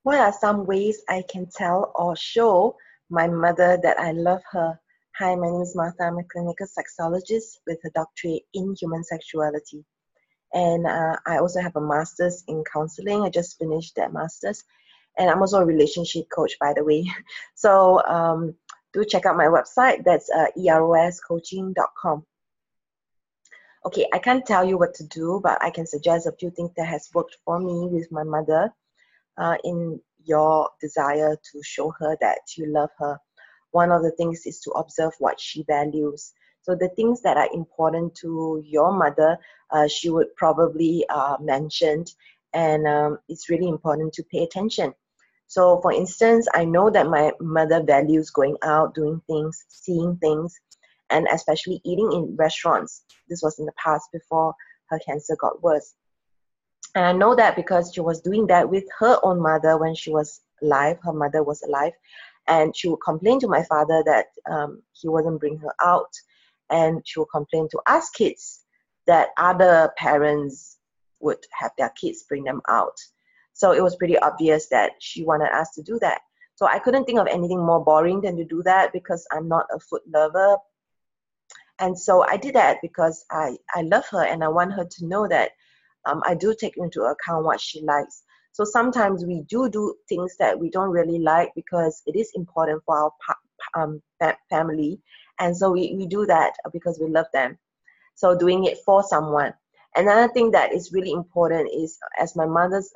What are some ways I can tell or show my mother that I love her? Hi, my name is Martha. I'm a clinical sexologist with a doctorate in human sexuality. And I also have a master's in counseling. I just finished that master's. And I'm also a relationship coach, by the way. So do check out my website. That's eroscoaching.com. Okay, I can't tell you what to do, but I can suggest a few things that has worked for me with my mother in your desire to show her that you love her. One of the things is to observe what she values. So the things that are important to your mother, she would probably mention, and it's really important to pay attention. So for instance, I know that my mother values going out, doing things, seeing things, and especially eating in restaurants. This was in the past before her cancer got worse. And I know that because she was doing that with her own mother when she was alive, her mother was alive, and she would complain to my father that he wasn't bringing her out, and she would complain to us kids that other parents would have their kids bring them out. So it was pretty obvious that she wanted us to do that. So I couldn't think of anything more boring than to do that because I'm not a food lover. And so I did that because I love her and I want her to know that I do take into account what she likes. So sometimes we do things that we don't really like because it is important for our family. And so we do that because we love them. So doing it for someone. Another thing that is really important is as my mother's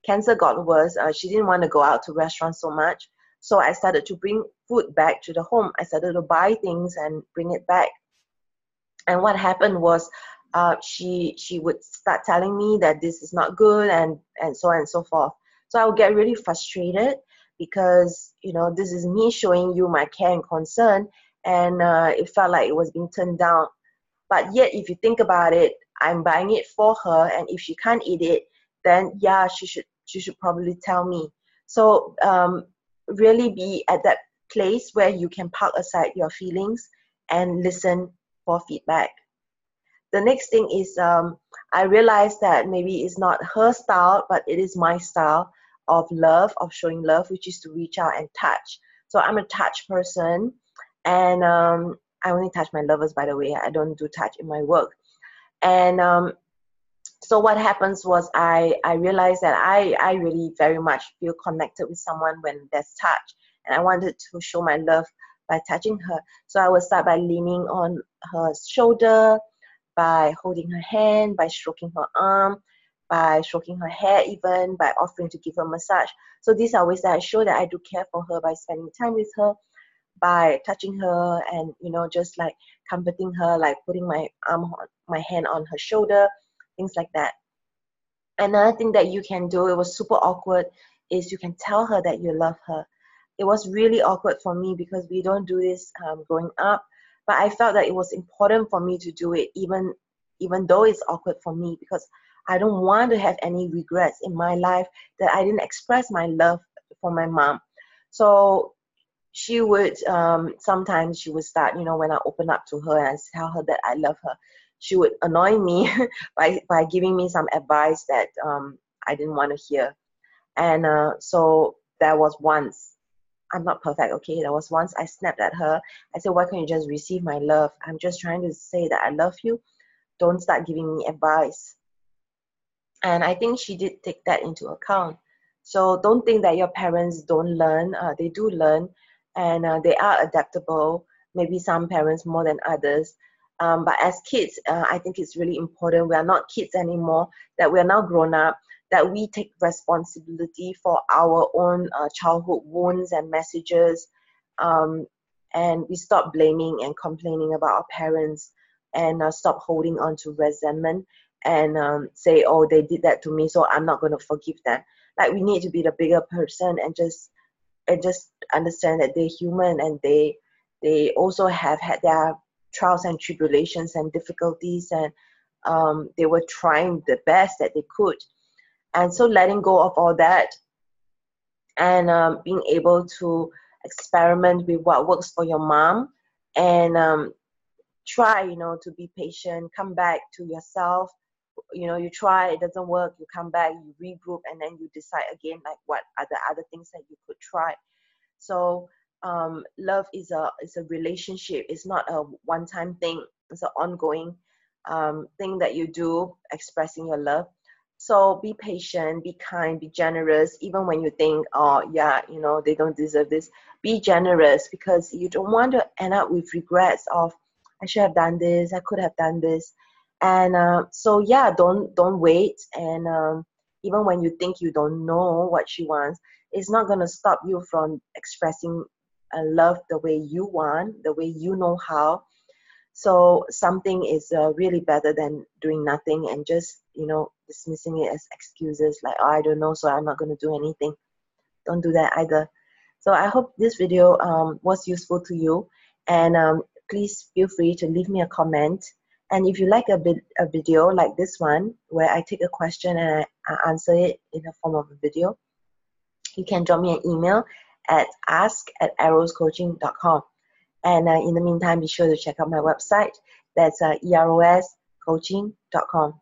cancer got worse, she didn't want to go out to restaurants so much. So I started to bring food back to the home. I started to buy things and bring it back. And what happened was she would start telling me that this is not good and so on and so forth. So I would get really frustrated because, you know, this is me showing you my care and concern, and it felt like it was being turned down. But yet, if you think about it, I'm buying it for her, and if she can't eat it, then yeah, she should probably tell me. So really be at that place where you can park aside your feelings and listen for feedback. The next thing is I realized that maybe it's not her style, but it is my style of love, of showing love, which is to reach out and touch. So I'm a touch person, and I only touch my lovers, by the way. I don't do touch in my work. And so what happens was I realized that I really very much feel connected with someone when there's touch. And I wanted to show my love by touching her. So I would start by leaning on her shoulder, by holding her hand, by stroking her arm, by stroking her hair even, by offering to give her a massage. So these are ways that I show that I do care for her by spending time with her, by touching her and, you know, just like comforting her, like putting my hand on her shoulder, things like that. Another thing that you can do, it was super awkward, is you can tell her that you love her. It was really awkward for me because we don't do this growing up, but I felt that it was important for me to do it, even though it's awkward for me, because I don't want to have any regrets in my life that I didn't express my love for my mom. So she would sometimes she would start, you know, when I open up to her and tell her that I love her, she would annoy me by giving me some advice that I didn't want to hear. And so there was once, I'm not perfect, okay? There was once I snapped at her. I said, why can't you just receive my love? I'm just trying to say that I love you. Don't start giving me advice. And I think she did take that into account. So don't think that your parents don't learn. They do learn, and they are adaptable. Maybe some parents more than others. But as kids, I think it's really important. We are not kids anymore, that we are now grown up, that we take responsibility for our own childhood wounds and messages, and we stop blaming and complaining about our parents, and stop holding on to resentment and say, oh, they did that to me, so I'm not going to forgive them. Like, we need to be the bigger person and just understand that they're human, and they also have had their trials and tribulations and difficulties, and they were trying the best that they could. And so letting go of all that and being able to experiment with what works for your mom, and try, you know, to be patient, come back to yourself, you try, it doesn't work, you come back, you regroup, and then you decide again, like what are the other things that you could try. So love is a relationship. It's not a one-time thing. It's an ongoing thing that you do, expressing your love. So be patient, be kind, be generous, even when you think, oh yeah, they don't deserve this. Be generous, because you don't want to end up with regrets of, I should have done this, I could have done this. And so yeah, don't wait. And even when you think you don't know what she wants, it's not going to stop you from expressing love the way you want, the way you know how. So something is really better than doing nothing and just dismissing it as excuses, like, oh, I don't know, so I'm not going to do anything. Don't do that either. So I hope this video was useful to you, and please feel free to leave me a comment. And if you like a video like this one, where I take a question and I answer it in the form of a video, you can drop me an email at ask@eroscoaching.com. And in the meantime, be sure to check out my website. That's eroscoaching.com.